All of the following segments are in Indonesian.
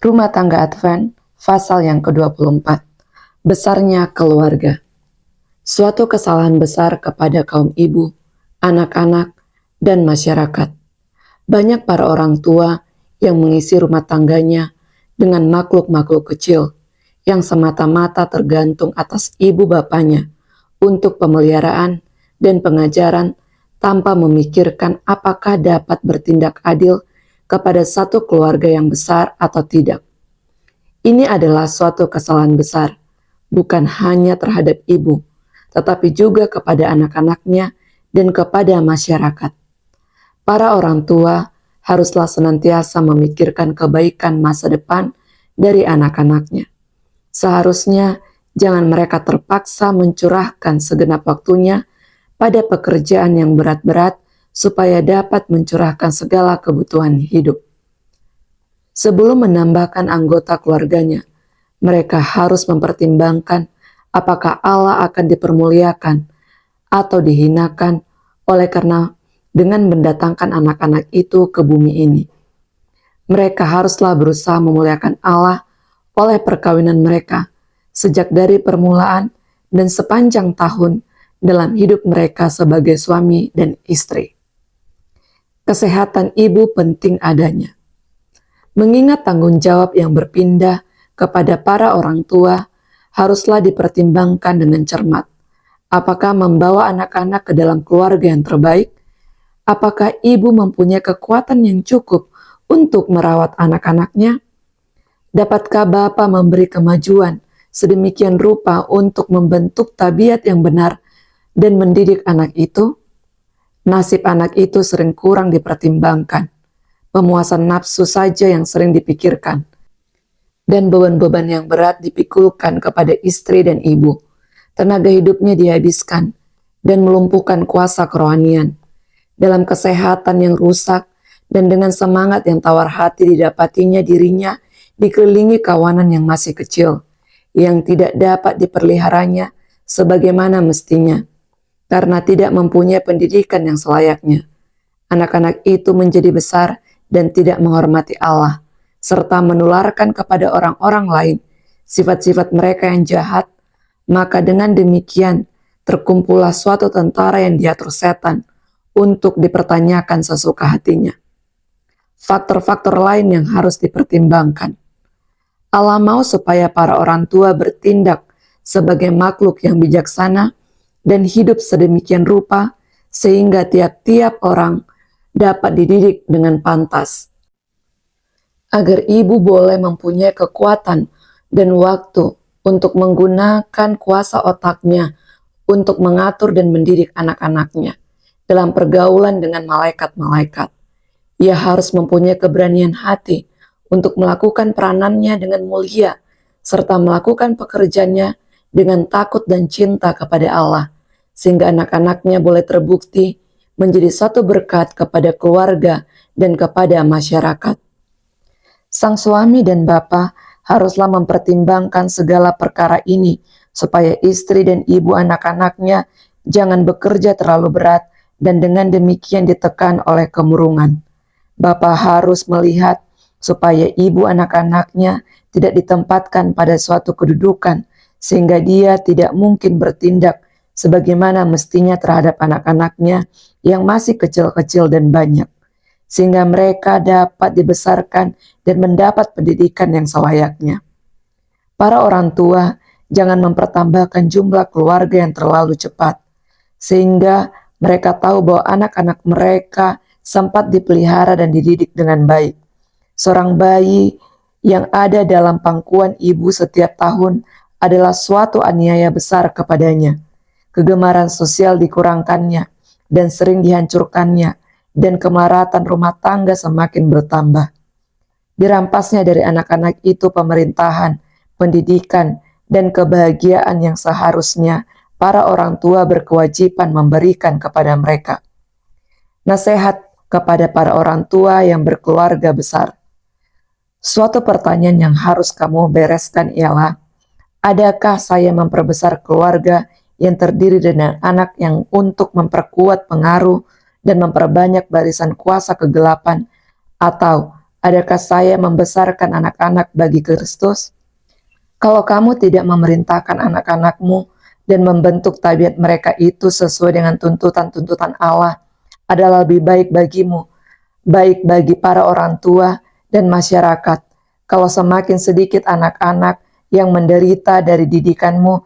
Rumah Tangga Advent, pasal yang ke-24. Besarnya keluarga. Suatu kesalahan besar kepada kaum ibu, anak-anak, dan masyarakat. Banyak para orang tua yang mengisi rumah tangganya dengan makhluk-makhluk kecil yang semata-mata tergantung atas ibu bapanya untuk pemeliharaan dan pengajaran tanpa memikirkan apakah dapat bertindak adil kepada satu keluarga yang besar atau tidak. Ini adalah suatu kesalahan besar, bukan hanya terhadap ibu, tetapi juga kepada anak-anaknya dan kepada masyarakat. Para orang tua haruslah senantiasa memikirkan kebaikan masa depan dari anak-anaknya. Seharusnya jangan mereka terpaksa mencurahkan segenap waktunya pada pekerjaan yang berat-berat supaya dapat mencurahkan segala kebutuhan hidup. Sebelum menambahkan anggota keluarganya, mereka harus mempertimbangkan apakah Allah akan dipermuliakan atau dihinakan oleh karena dengan mendatangkan anak-anak itu ke bumi ini. Mereka haruslah berusaha memuliakan Allah oleh perkawinan mereka sejak dari permulaan dan sepanjang tahun dalam hidup mereka sebagai suami dan istri. Kesehatan ibu penting adanya. Mengingat tanggung jawab yang berpindah kepada para orang tua haruslah dipertimbangkan dengan cermat. Apakah membawa anak-anak ke dalam keluarga yang terbaik? Apakah ibu mempunyai kekuatan yang cukup untuk merawat anak-anaknya? Dapatkah Bapa memberi kemajuan sedemikian rupa untuk membentuk tabiat yang benar dan mendidik anak itu? Nasib anak itu sering kurang dipertimbangkan. Pemuasan nafsu saja yang sering dipikirkan. Dan beban-beban yang berat dipikulkan kepada istri dan ibu. Tenaga hidupnya dihabiskan dan melumpuhkan kuasa kerohanian. Dalam kesehatan yang rusak dan dengan semangat yang tawar hati didapatinya dirinya dikelilingi kawanan yang masih kecil, yang tidak dapat dipeliharanya sebagaimana mestinya, karena tidak mempunyai pendidikan yang selayaknya. Anak-anak itu menjadi besar dan tidak menghormati Allah, serta menularkan kepada orang-orang lain sifat-sifat mereka yang jahat, maka dengan demikian terkumpullah suatu tentara yang diatur setan untuk dipertanyakan sesuka hatinya. Faktor-faktor lain yang harus dipertimbangkan. Allah mau supaya para orang tua bertindak sebagai makhluk yang bijaksana dan hidup sedemikian rupa sehingga tiap-tiap orang dapat dididik dengan pantas. Agar ibu boleh mempunyai kekuatan dan waktu untuk menggunakan kuasa otaknya untuk mengatur dan mendidik anak-anaknya dalam pergaulan dengan malaikat-malaikat. Ia harus mempunyai keberanian hati untuk melakukan peranannya dengan mulia serta melakukan pekerjaannya dengan takut dan cinta kepada Allah, sehingga anak-anaknya boleh terbukti menjadi satu berkat kepada keluarga dan kepada masyarakat. Sang suami dan bapa haruslah mempertimbangkan segala perkara ini supaya istri dan ibu anak-anaknya jangan bekerja terlalu berat dan dengan demikian ditekan oleh kemurungan. Bapa harus melihat supaya ibu anak-anaknya tidak ditempatkan pada suatu kedudukan sehingga dia tidak mungkin bertindak sebagaimana mestinya terhadap anak-anaknya yang masih kecil-kecil dan banyak, sehingga mereka dapat dibesarkan dan mendapat pendidikan yang selayaknya. Para orang tua jangan mempertambahkan jumlah keluarga yang terlalu cepat, sehingga mereka tahu bahwa anak-anak mereka sempat dipelihara dan dididik dengan baik. Seorang bayi yang ada dalam pangkuan ibu setiap tahun adalah suatu aniaya besar kepadanya. Kegemaran sosial dikurangkannya dan sering dihancurkannya, dan kemaratan rumah tangga semakin bertambah. Dirampasnya dari anak-anak itu pemerintahan, pendidikan, dan kebahagiaan yang seharusnya para orang tua berkewajiban memberikan kepada mereka. Nasihat kepada para orang tua yang berkeluarga besar. Suatu pertanyaan yang harus kamu bereskan ialah, adakah saya memperbesar keluarga yang terdiri dari anak yang untuk memperkuat pengaruh dan memperbanyak barisan kuasa kegelapan, atau Adakah saya membesarkan anak-anak bagi Kristus? Kalau kamu tidak memerintahkan anak-anakmu dan membentuk tabiat mereka itu sesuai dengan tuntutan-tuntutan Allah, adalah lebih baik bagimu, baik bagi para orang tua dan masyarakat, kalau semakin sedikit anak-anak yang menderita dari didikanmu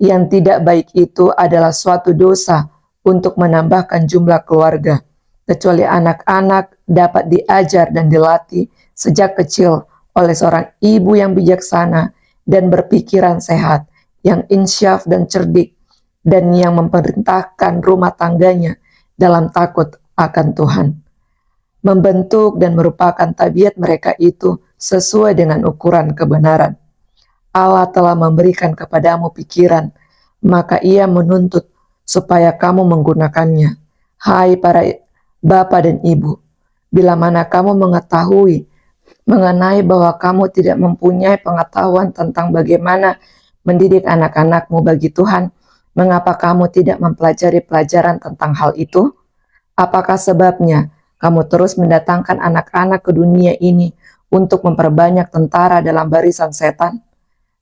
yang tidak baik itu adalah suatu dosa untuk menambahkan jumlah keluarga, kecuali anak-anak dapat diajar dan dilatih sejak kecil oleh seorang ibu yang bijaksana dan berpikiran sehat, yang insyaf dan cerdik, dan yang memerintahkan rumah tangganya dalam takut akan Tuhan. Membentuk dan merupakan tabiat mereka itu sesuai dengan ukuran kebenaran. Allah telah memberikan kepadamu pikiran, maka Ia menuntut supaya kamu menggunakannya. Hai para bapa dan ibu, bila mana kamu mengetahui mengenai bahwa kamu tidak mempunyai pengetahuan tentang bagaimana mendidik anak-anakmu bagi Tuhan, mengapa kamu tidak mempelajari pelajaran tentang hal itu? Apakah sebabnya kamu terus mendatangkan anak-anak ke dunia ini untuk memperbanyak tentara dalam barisan setan?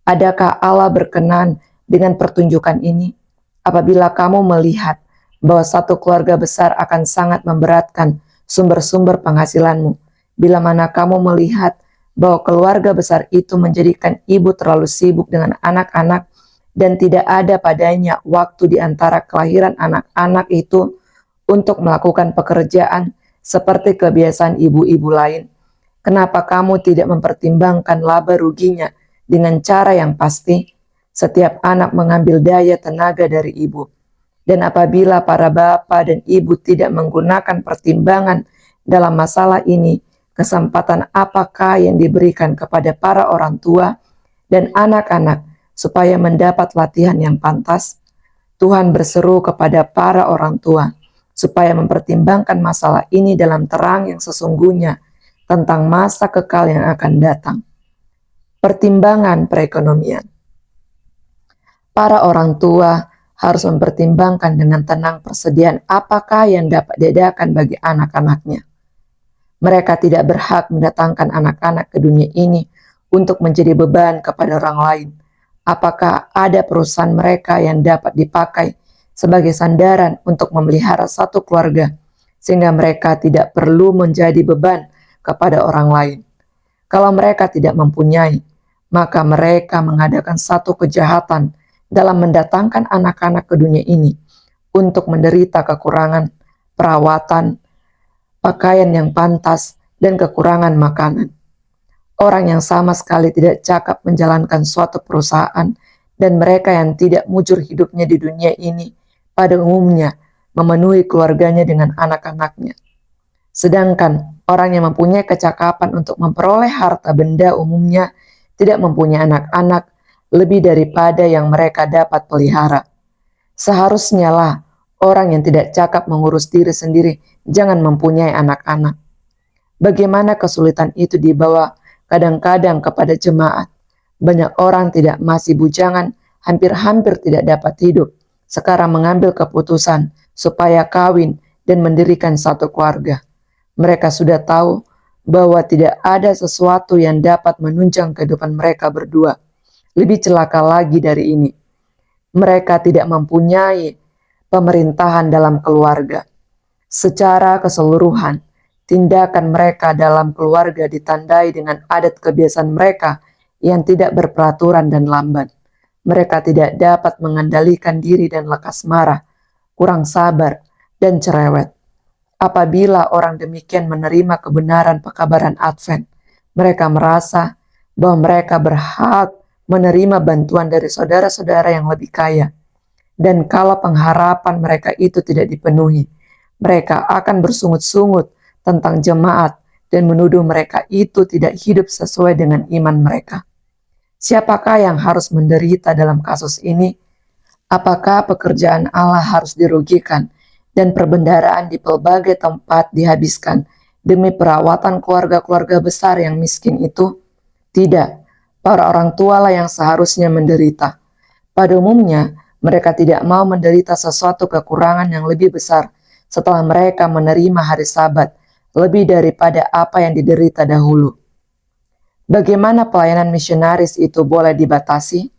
Adakah Allah berkenan dengan pertunjukan ini? Apabila kamu melihat bahwa satu keluarga besar akan sangat memberatkan sumber-sumber penghasilanmu, bila mana kamu melihat bahwa keluarga besar itu menjadikan ibu terlalu sibuk dengan anak-anak dan tidak ada padanya waktu di antara kelahiran anak-anak itu untuk melakukan pekerjaan seperti kebiasaan ibu-ibu lain, kenapa kamu tidak mempertimbangkan laba ruginya dengan cara yang pasti? Setiap anak mengambil daya tenaga dari ibu. Dan apabila para bapak dan ibu tidak menggunakan pertimbangan dalam masalah ini, kesempatan apakah yang diberikan kepada para orang tua dan anak-anak supaya mendapat latihan yang pantas? Tuhan berseru kepada para orang tua supaya mempertimbangkan masalah ini dalam terang yang sesungguhnya tentang masa kekal yang akan datang. Pertimbangan perekonomian. Para orang tua harus mempertimbangkan dengan tenang persediaan apakah yang dapat diadakan bagi anak-anaknya. Mereka tidak berhak mendatangkan anak-anak ke dunia ini untuk menjadi beban kepada orang lain. Apakah ada perusahaan mereka yang dapat dipakai sebagai sandaran untuk memelihara satu keluarga, sehingga mereka tidak perlu menjadi beban kepada orang lain? Kalau mereka tidak mempunyai, maka mereka mengadakan satu kejahatan dalam mendatangkan anak-anak ke dunia ini untuk menderita kekurangan perawatan, pakaian yang pantas, dan kekurangan makanan. Orang yang sama sekali tidak cakap menjalankan suatu perusahaan dan mereka yang tidak mujur hidupnya di dunia ini pada umumnya memenuhi keluarganya dengan anak-anaknya. Sedangkan orang yang mempunyai kecakapan untuk memperoleh harta benda umumnya tidak mempunyai anak-anak lebih daripada yang mereka dapat pelihara. Seharusnya lah orang yang tidak cakap mengurus diri sendiri jangan mempunyai anak-anak. Bagaimana kesulitan itu dibawa kadang-kadang kepada jemaat. Banyak orang tidak masih bujangan, hampir-hampir tidak dapat hidup, sekarang mengambil keputusan supaya kawin dan mendirikan satu keluarga. Mereka sudah tahu bahwa tidak ada sesuatu yang dapat menunjang kehidupan mereka berdua. Lebih celaka lagi dari ini, mereka tidak mempunyai pemerintahan dalam keluarga. Secara keseluruhan, tindakan mereka dalam keluarga ditandai dengan adat kebiasaan mereka yang tidak berperaturan dan lamban. Mereka tidak dapat mengendalikan diri dan lekas marah, kurang sabar, dan cerewet. Apabila orang demikian menerima kebenaran pekabaran Advent, mereka merasa bahwa mereka berhak menerima bantuan dari saudara-saudara yang lebih kaya. Dan kalau pengharapan mereka itu tidak dipenuhi, mereka akan bersungut-sungut tentang jemaat dan menuduh mereka itu tidak hidup sesuai dengan iman mereka. Siapakah yang harus menderita dalam kasus ini? Apakah pekerjaan Allah harus dirugikan dan perbendaharaan di pelbagai tempat dihabiskan demi perawatan keluarga-keluarga besar yang miskin itu? Tidak. Para orang tua lah yang seharusnya menderita. Pada umumnya, mereka tidak mau menderita sesuatu kekurangan yang lebih besar setelah mereka menerima hari Sabat lebih daripada apa yang diderita dahulu. Bagaimana pelayanan misionaris itu boleh dibatasi?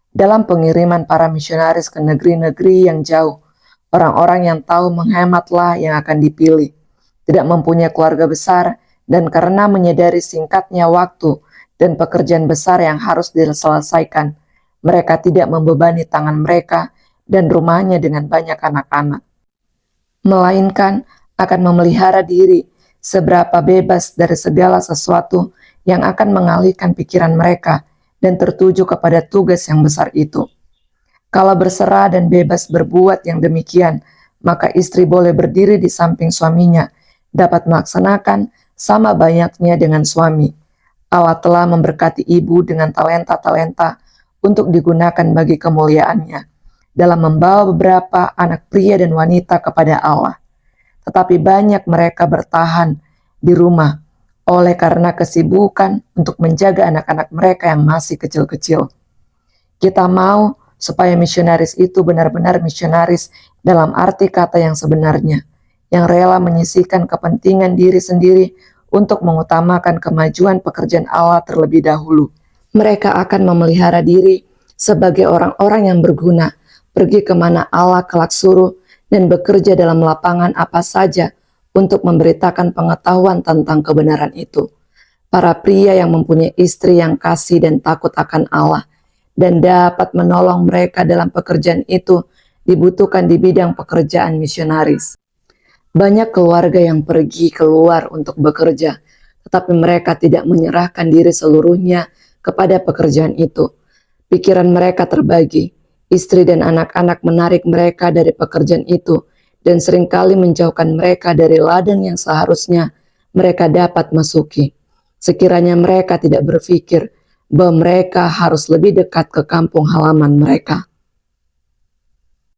Dalam pengiriman para misionaris ke negeri-negeri yang jauh, orang-orang yang tahu menghematlah yang akan dipilih, tidak mempunyai keluarga besar, dan karena menyadari singkatnya waktu dan pekerjaan besar yang harus diselesaikan, mereka tidak membebani tangan mereka dan rumahnya dengan banyak anak-anak, melainkan akan memelihara diri seberapa bebas dari segala sesuatu yang akan mengalihkan pikiran mereka dan tertuju kepada tugas yang besar itu. Kalau berserah dan bebas berbuat yang demikian, maka istri boleh berdiri di samping suaminya, dapat melaksanakan sama banyaknya dengan suami. Allah telah memberkati ibu dengan talenta-talenta untuk digunakan bagi kemuliaannya, dalam membawa beberapa anak pria dan wanita kepada Allah. Tetapi banyak mereka bertahan di rumah oleh karena kesibukan untuk menjaga anak-anak mereka yang masih kecil-kecil. Kita mau supaya misionaris itu benar-benar misionaris dalam arti kata yang sebenarnya, yang rela menyisihkan kepentingan diri sendiri untuk mengutamakan kemajuan pekerjaan Allah terlebih dahulu. Mereka akan memelihara diri sebagai orang-orang yang berguna, pergi kemana Allah kelak suruh, dan bekerja dalam lapangan apa saja untuk memberitakan pengetahuan tentang kebenaran itu. Para pria yang mempunyai istri yang kasih dan takut akan Allah dan dapat menolong mereka dalam pekerjaan itu dibutuhkan di bidang pekerjaan misionaris. Banyak keluarga yang pergi keluar untuk bekerja, tetapi mereka tidak menyerahkan diri seluruhnya kepada pekerjaan itu. Pikiran mereka terbagi, istri dan anak-anak menarik mereka dari pekerjaan itu, dan seringkali menjauhkan mereka dari ladang yang seharusnya mereka dapat masuki. Sekiranya mereka tidak berpikir bahwa mereka harus lebih dekat ke kampung halaman mereka.